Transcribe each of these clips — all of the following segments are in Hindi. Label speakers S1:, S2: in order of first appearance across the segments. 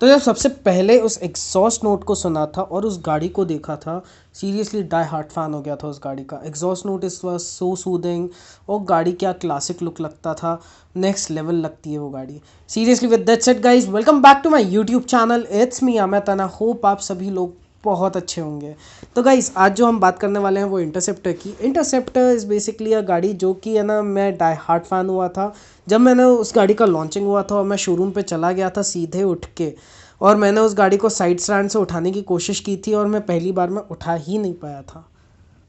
S1: तो जब सबसे पहले उस एग्जॉस्ट नोट को सुना था और उस गाड़ी को देखा था, सीरियसली डाई हार्ट फैन हो गया था उस गाड़ी का। एग्जॉस्ट नोट इस वाज सो सूदिंग, और गाड़ी क्या क्लासिक लुक लगता था, नेक्स्ट लेवल लगती है वो गाड़ी seriously. With that said guys, welcome back to my YouTube channel, it's me Amit and I hope आप सभी लोग बहुत अच्छे होंगे। तो गाइस आज जो हम बात करने वाले हैं वो इंटरसेप्टर की। इंटरसेप्टर इज़ बेसिकली अ गाड़ी जो कि है ना, मैं डाई हार्ट फैन हुआ था जब मैंने उस गाड़ी का लॉन्चिंग हुआ था, और मैं शोरूम पे चला गया था सीधे उठ के, और मैंने उस गाड़ी को साइड स्टैंड से उठाने की कोशिश की थी, और मैं पहली बार में उठा ही नहीं पाया था।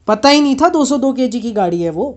S1: पता ही नहीं था 202 केजी की गाड़ी है वो,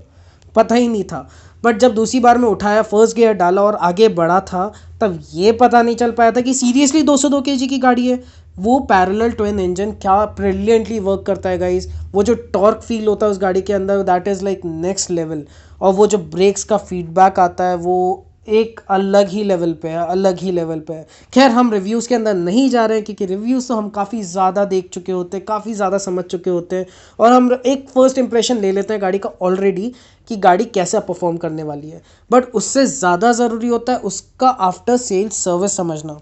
S1: पता ही नहीं था। बट जब दूसरी बार में उठाया, फर्स्ट गियर डाला और आगे बढ़ा था, तब ये पता नहीं चल पाया था कि सीरियसली 202 केजी की गाड़ी है। वो पैरेलल ट्विन इंजन क्या ब्रिलियंटली वर्क करता है गाइस। वो जो टॉर्क फील होता है उस गाड़ी के अंदर, that is like next level. और वो जो ब्रेक्स का फीडबैक आता है वो एक अलग ही लेवल पे है, अलग ही लेवल पे है। खैर हम रिव्यूज़ के अंदर नहीं जा रहे हैं, क्योंकि रिव्यूज़ तो हम काफ़ी ज़्यादा देख चुके होते हैं, काफ़ी ज़्यादा समझ चुके होते हैं, और हम एक फ़र्स्ट इंप्रेशन ले लेते हैं गाड़ी का ऑलरेडी कि गाड़ी कैसे परफॉर्म करने वाली है। बट उससे ज़्यादा ज़रूरी होता है उसका आफ्टर सेल्स सर्विस समझना।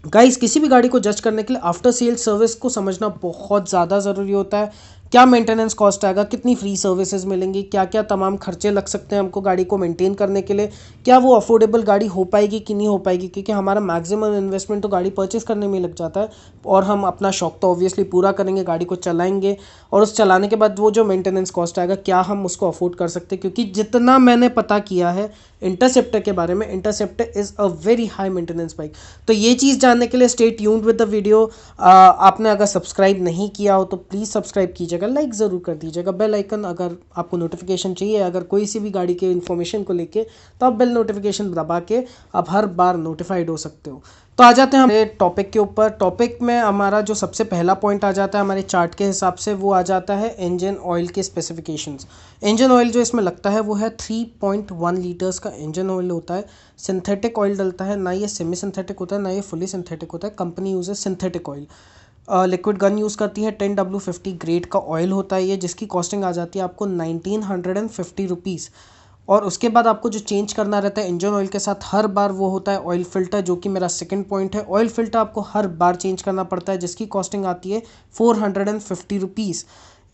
S1: गाइस किसी भी गाड़ी को जज करने के लिए आफ्टर सेल्स सर्विस को समझना बहुत ज़्यादा ज़रूरी होता है। क्या मेंटेनेंस कॉस्ट आएगा, कितनी फ्री सर्विसेज मिलेंगी, क्या क्या तमाम खर्चे लग सकते हैं हमको गाड़ी को मेंटेन करने के लिए, क्या वो अफोर्डेबल गाड़ी हो पाएगी कि नहीं हो पाएगी, क्योंकि हमारा मैक्सिमम इन्वेस्टमेंट तो गाड़ी परचेस करने में लग जाता है, और हम अपना शौक तो ऑब्वियसली पूरा करेंगे, गाड़ी को चलाएंगे, और उस चलाने के बाद वो जो मेंटेनेंस कॉस्ट आएगा क्या हम उसको अफोर्ड कर सकते हैं। क्योंकि जितना मैंने पता किया है इंटरसेप्टर के बारे में, interceptor is a very high maintenance bike. तो ये चीज़ जानने के लिए stay tuned with the video. आपने अगर सब्सक्राइब नहीं किया हो तो प्लीज़ सब्सक्राइब कीजिएगा, लाइक ज़रूर कर दीजिएगा, बेल आइकन अगर आपको नोटिफिकेशन चाहिए अगर कोई सी भी गाड़ी के इन्फॉर्मेशन को लेके, तो आप बेल नोटिफिकेशन दबा के आप हर बार नोटिफाइड हो सकते हो। तो आ जाते हैं हमारे टॉपिक के ऊपर। टॉपिक में हमारा जो सबसे पहला पॉइंट आ जाता है हमारे चार्ट के हिसाब से, वो आ जाता है इंजन ऑयल के स्पेसिफिकेशंस। इंजन ऑयल जो इसमें लगता है वो है 3.1 लीटर्स का इंजन ऑयल होता है। सिंथेटिक ऑयल डलता है, ना ये सेमी सिंथेटिक होता है ना ये फुली सिंथेटिक होता है। Company use synthetic oil. Liquid gun use करती है, 10W50 ग्रेड का ऑयल होता है ये, जिसकी कॉस्टिंग आ जाती है आपको 1950 रुपीज़। और उसके बाद आपको जो चेंज करना रहता है इंजन ऑयल के साथ हर बार, वो होता है ऑयल फिल्टर, जो कि मेरा सेकंड पॉइंट है। ऑयल फिल्टर आपको हर बार चेंज करना पड़ता है, जिसकी कॉस्टिंग आती है 450 रुपीज़।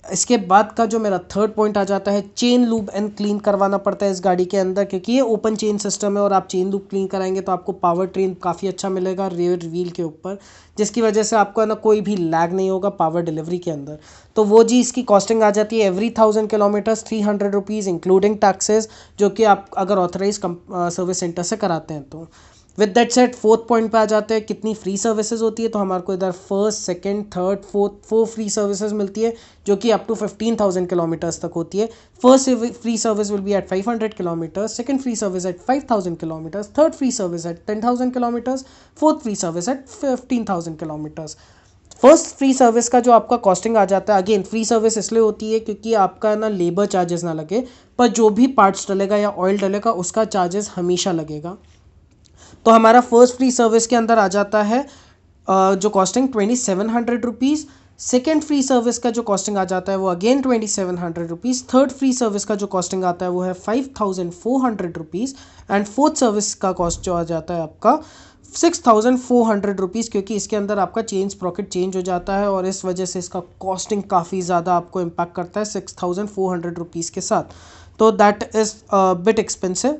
S1: इसके बाद का जो मेरा थर्ड पॉइंट आ जाता है, चेन लूब एंड क्लीन करवाना पड़ता है इस गाड़ी के अंदर, क्योंकि ये ओपन चेन सिस्टम है, और आप चेन लूब क्लीन कराएंगे तो आपको पावर ट्रेन काफ़ी अच्छा मिलेगा रेयर व्हील के ऊपर, जिसकी वजह से आपको है ना कोई भी लैग नहीं होगा पावर डिलीवरी के अंदर। तो वो जी इसकी कॉस्टिंग आ जाती है every 1000 kilometres 300 rupees including taxes, जो कि आप अगर ऑथराइज सर्विस सेंटर से कराते हैं तो। With that set fourth point पे आ जाते हैं कितनी फ्री सर्विसेज होती है। तो हमारे को इधर first second third fourth 4 free services मिलती है, जो कि अप टू 15,000 किलोमीटर्स तक होती है। First free service will be at 500 kilometres, second free service at 5,000 kilometres, third free service at 10,000 kilometres, fourth free service at 15,000 kilometres. First free service का जो आपका कॉस्टिंग आ जाता है, अगेन फ्री सर्विस इसलिए होती है क्योंकि आपका ना लेबर चार्जेस ना लगे, पर जो भी पार्ट्स डलेगा या ऑयल डलेगा उसका चार्जेस हमेशा लगेगा। तो हमारा फर्स्ट फ्री सर्विस के अंदर आ जाता है जो costing 2700 rupees. Second free service का जो कॉस्टिंग आ जाता है वो again 2700 rupees. Third free service का जो कॉस्टिंग आता है वो है 5400 रुपीज़। एंड फोर्थ सर्विस का कॉस्ट जो आ जाता है आपका 6400 रुपीज़, क्योंकि इसके अंदर आपका चेन स्प्रॉकेट चेंज हो जाता है, और इस वजह से इसका कॉस्टिंग काफ़ी ज़्यादा आपको इम्पैक्ट करता है 6400 रुपीज़ के साथ। तो दैट इज़ बिट एक्सपेंसिव।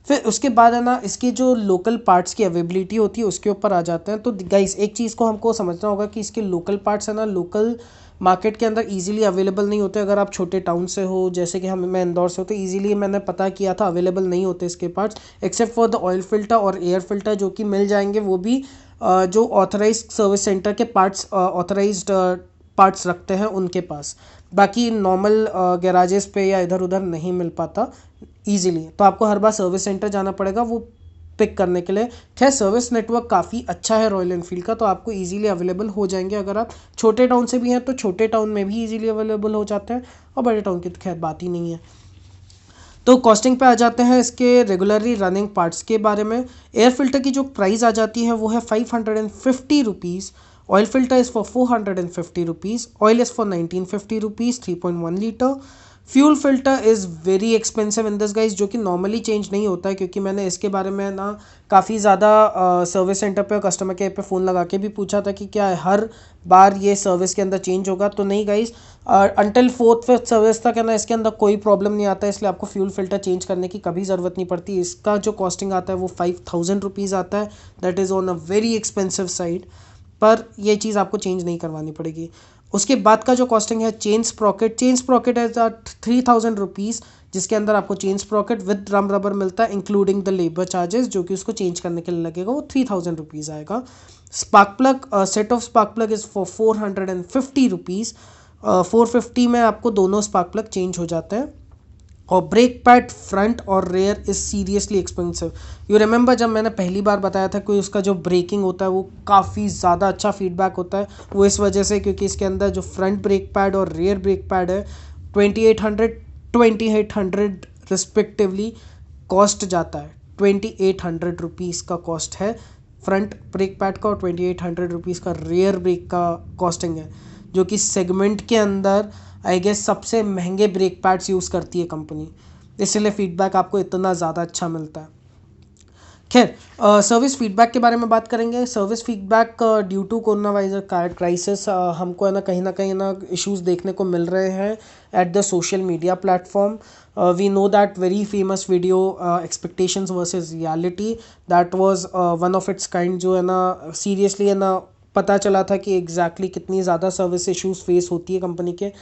S1: फिर उसके बाद है ना इसकी जो लोकल पार्ट्स की अवेलेबिलिटी होती है उसके ऊपर आ जाते हैं। तो गाइस एक चीज़ को हमको समझना होगा कि इसके लोकल पार्ट्स है ना लोकल मार्केट के अंदर इजीली अवेलेबल नहीं होते। अगर आप छोटे टाउन से हो, जैसे कि मैं इंदौर से हो, तो इजीली मैंने पता किया था अवेलेबल नहीं होते इसके parts, except for the oil filter और एयर फिल्टर, जो कि मिल जाएंगे, वो भी जो ऑथराइज्ड सर्विस सेंटर के पार्ट्स ऑथराइज्ड पार्ट्स रखते हैं उनके पास। बाकी नॉर्मल गैराजेस पे या इधर उधर नहीं मिल पाता ईजिली, तो आपको हर बार सर्विस सेंटर जाना पड़ेगा वो पिक करने के लिए। खैर सर्विस नेटवर्क काफ़ी अच्छा है रॉयल एनफील्ड का, तो आपको इजीली अवेलेबल हो जाएंगे। अगर आप छोटे टाउन से भी हैं तो छोटे टाउन में भी इजीली अवेलेबल हो जाते हैं, और बड़े टाउन की तो खैर बात ही नहीं है। तो कॉस्टिंग पे आ जाते हैं इसके रेगुलरली रनिंग पार्ट्स के बारे में। एयर फिल्टर की जो प्राइस आ जाती है वो है 550 rupees. Oil filter is for 450 rupees. Oil is for 1950 rupees 3.1 litre. Fuel filter is very expensive in this guys, जो कि नॉर्मली चेंज नहीं होता है, क्योंकि मैंने इसके बारे में ना काफ़ी ज़्यादा सर्विस सेंटर पे और कस्टमर केयर पे फ़ोन लगा के भी पूछा था कि क्या हर बार ये सर्विस के अंदर चेंज होगा, तो नहीं गाइस, अंटिल 4th-5th सर्विस तक है ना इसके अंदर कोई प्रॉब्लम नहीं आता है, इसलिए आपको फ्यूल फिल्टर चेंज करने की कभी ज़रूरत नहीं पड़ती। इसका जो कॉस्टिंग आता है वो 5000 रुपीज़ आता है, that is on a very expensive side, पर ये चीज़ आपको चेंज नहीं करवानी पड़ेगी। उसके बाद का जो कॉस्टिंग है chain sprocket, chain sprocket as 3000 rupees, जिसके अंदर आपको chain sprocket with drum rubber मिलता है इंक्लूडिंग द लेबर चार्जेस, जो कि उसको चेंज करने के लिए लगेगा, वो 3000 रुपीज़ आएगा। Spark plug, set of spark plug is for 450 rupees. 450 में आपको दोनों स्पार्क प्लग चेंज हो जाते हैं। और ब्रेक पैड फ्रंट और rear is seriously expensive. You remember जब मैंने पहली बार बताया था कि उसका जो ब्रेकिंग होता है वो काफ़ी ज़्यादा अच्छा फीडबैक होता है, वो इस वजह से क्योंकि इसके अंदर जो फ्रंट ब्रेक पैड और रेयर ब्रेक पैड है 2800 रिस्पेक्टिवली कॉस्ट जाता है। 2800 रुपीज़ का कॉस्ट है फ्रंट ब्रेक पैड का और 2800 रुपीज़ का रेयर ब्रेक का कॉस्टिंग है, जो कि सेगमेंट के अंदर आई गेस सबसे महंगे ब्रेक पैड्स यूज़ करती है कंपनी, इसलिए फीडबैक आपको इतना ज़्यादा अच्छा मिलता है। खैर, सर्विस फीडबैक के बारे में बात करेंगे। Service feedback due to corona virus crisis हमको है ना इश्यूज देखने को मिल रहे हैं at the social media platform. We know that very famous video expectations versus reality, that was one of its kind, जो है ना सीरियसली है ना पता चला था कि एग्जैक्टली कितनी ज़्यादा सर्विस इश्यूज फेस होती है कंपनी के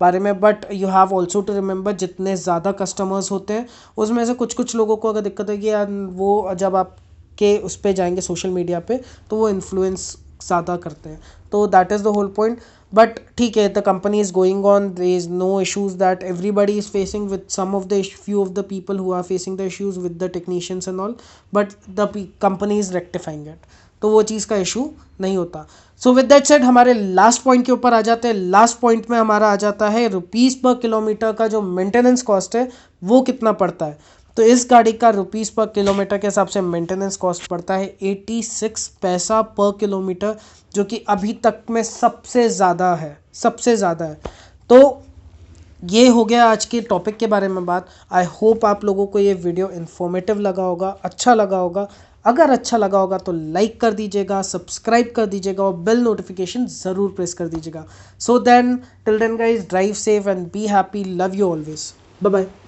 S1: बारे में। But you have also to remember जितने ज़्यादा कस्टमर्स होते हैं उसमें से कुछ कुछ लोगों को अगर दिक्कत है कि यार वो जब आपके उस पर जाएंगे सोशल मीडिया पे तो वो इन्फ्लुएंस ज़्यादा करते हैं, तो that is the whole point. But ठीक है, the company is going on, there is no issues that everybody is facing with some of the few of the people who are facing the issues with the technicians and all, but the company is rectifying it, तो वो चीज़ का इशू नहीं होता। सो विद दैट सेड हमारे लास्ट पॉइंट के ऊपर आ जाते हैं। लास्ट पॉइंट में हमारा आ जाता है रुपीज़ पर किलोमीटर का जो मेंटेनेंस कॉस्ट है वो कितना पड़ता है। तो इस गाड़ी का रुपीज़ पर किलोमीटर के हिसाब से मेंटेनेंस कॉस्ट पड़ता है 86 पैसा पर किलोमीटर, जो कि अभी तक में सबसे ज़्यादा है, सबसे ज़्यादा है। तो ये हो गया आज के टॉपिक के बारे में बात। आई होप आप लोगों को ये वीडियो इन्फॉर्मेटिव लगा होगा, अच्छा लगा होगा। अगर अच्छा लगा होगा तो लाइक कर दीजिएगा, सब्सक्राइब कर दीजिएगा और बेल नोटिफिकेशन ज़रूर प्रेस कर दीजिएगा। So then till then guys, drive safe and be happy, love you always, bye bye.